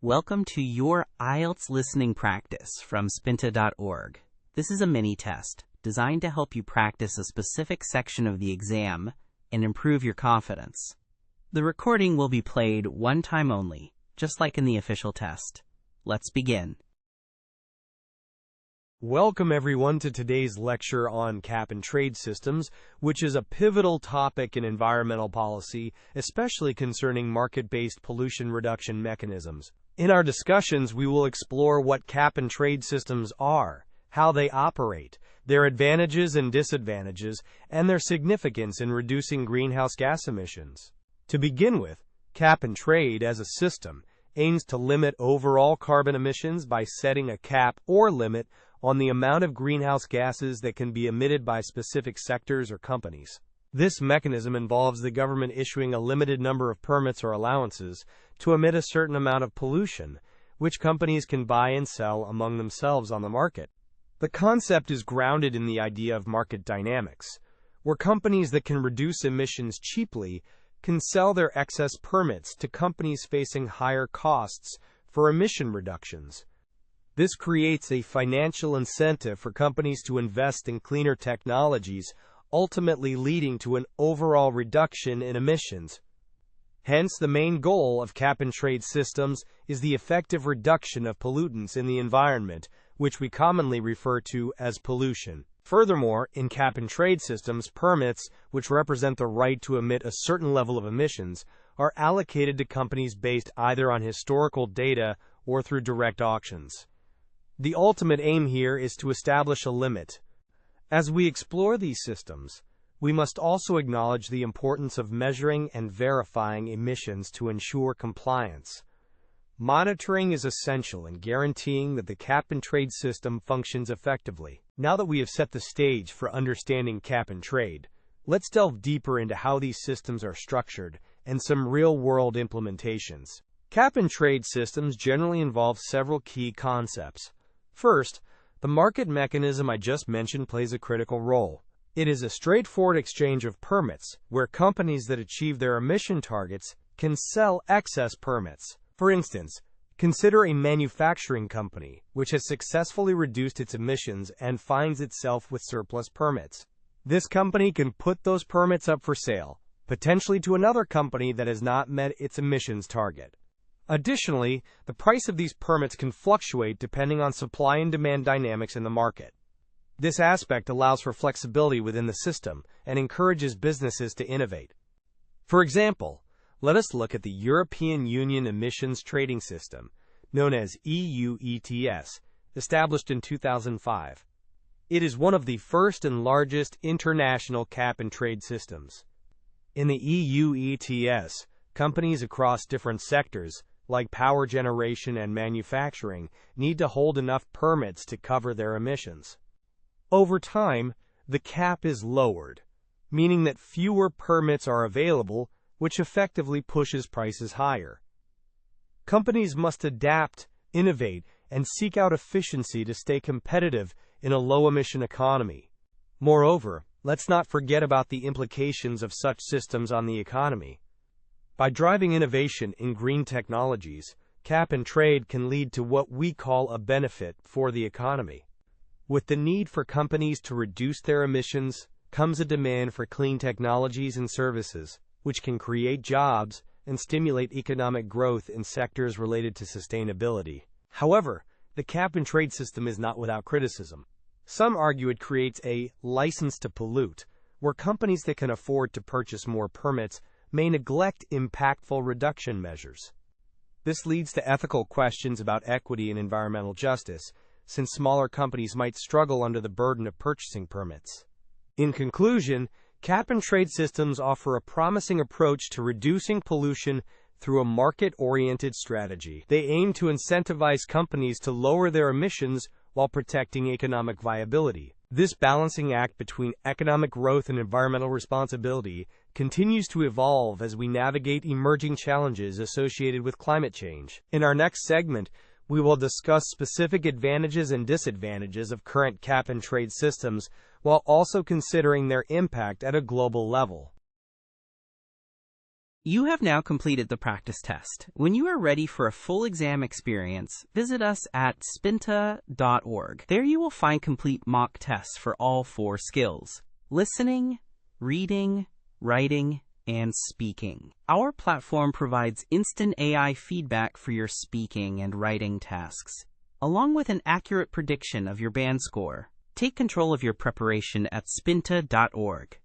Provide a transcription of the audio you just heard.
Welcome to your IELTS listening practice from Spinta.org. This is a mini-test designed to help you practice a specific section of the exam and improve your confidence. The recording will be played one time only, just like in the official test. Let's begin. Welcome everyone to today's lecture on cap-and-trade systems, which is a pivotal topic in environmental policy, especially concerning market-based pollution reduction mechanisms. In our discussions, we will explore what cap-and-trade systems are, how they operate, their advantages and disadvantages, and their significance in reducing greenhouse gas emissions. To begin with, cap-and-trade as a system aims to limit overall carbon emissions by setting a cap or limit on the amount of greenhouse gases that can be emitted by specific sectors or companies. This mechanism involves the government issuing a limited number of permits or allowances to emit a certain amount of pollution, which companies can buy and sell among themselves on the market. The concept is grounded in the idea of market dynamics, where companies that can reduce emissions cheaply can sell their excess permits to companies facing higher costs for emission reductions. This creates a financial incentive for companies to invest in cleaner technologies, ultimately leading to an overall reduction in emissions. Hence, the main goal of cap-and-trade systems is the effective reduction of pollutants in the environment, which we commonly refer to as pollution. Furthermore, in cap-and-trade systems, permits, which represent the right to emit a certain level of emissions, are allocated to companies based either on historical data or through direct auctions. The ultimate aim here is to establish a limit. As we explore these systems, we must also acknowledge the importance of measuring and verifying emissions to ensure compliance. Monitoring is essential in guaranteeing that the cap-and-trade system functions effectively. Now that we have set the stage for understanding cap-and-trade, let's delve deeper into how these systems are structured and some real-world implementations. Cap-and-trade systems generally involve several key concepts. First, the market mechanism I just mentioned plays a critical role. It is a straightforward exchange of permits, where companies that achieve their emission targets can sell excess permits. For instance, consider a manufacturing company which has successfully reduced its emissions and finds itself with surplus permits. This company can put those permits up for sale, potentially to another company that has not met its emissions target. Additionally, the price of these permits can fluctuate depending on supply and demand dynamics in the market. This aspect allows for flexibility within the system and encourages businesses to innovate. For example, let us look at the European Union Emissions Trading System, known as EU ETS, established in 2005. It is one of the first and largest international cap-and-trade systems. In the EU ETS, companies across different sectors, like power generation and manufacturing, need to hold enough permits to cover their emissions. Over time, the cap is lowered, meaning that fewer permits are available, which effectively pushes prices higher. Companies must adapt, innovate, and seek out efficiency to stay competitive in a low-emission economy. Moreover, let's not forget about the implications of such systems on the economy. By driving innovation in green technologies, cap-and-trade can lead to what we call a benefit for the economy. With the need for companies to reduce their emissions comes a demand for clean technologies and services, which can create jobs and stimulate economic growth in sectors related to sustainability. However, the cap-and-trade system is not without criticism. Some argue it creates a license to pollute, where companies that can afford to purchase more permits may neglect impactful reduction measures. This leads to ethical questions about equity and environmental justice, since smaller companies might struggle under the burden of purchasing permits. In conclusion, cap-and-trade systems offer a promising approach to reducing pollution through a market-oriented strategy. They aim to incentivize companies to lower their emissions while protecting economic viability. This balancing act between economic growth and environmental responsibility continues to evolve as we navigate emerging challenges associated with climate change. In our next segment, we will discuss specific advantages and disadvantages of current cap-and-trade systems while also considering their impact at a global level. You have now completed the practice test. When you are ready for a full exam experience, visit us at Spinta.org. There you will find complete mock tests for all 4 skills: listening, reading, writing, and speaking. Our platform provides instant AI feedback for your speaking and writing tasks, along with an accurate prediction of your band score. Take control of your preparation at Spinta.org.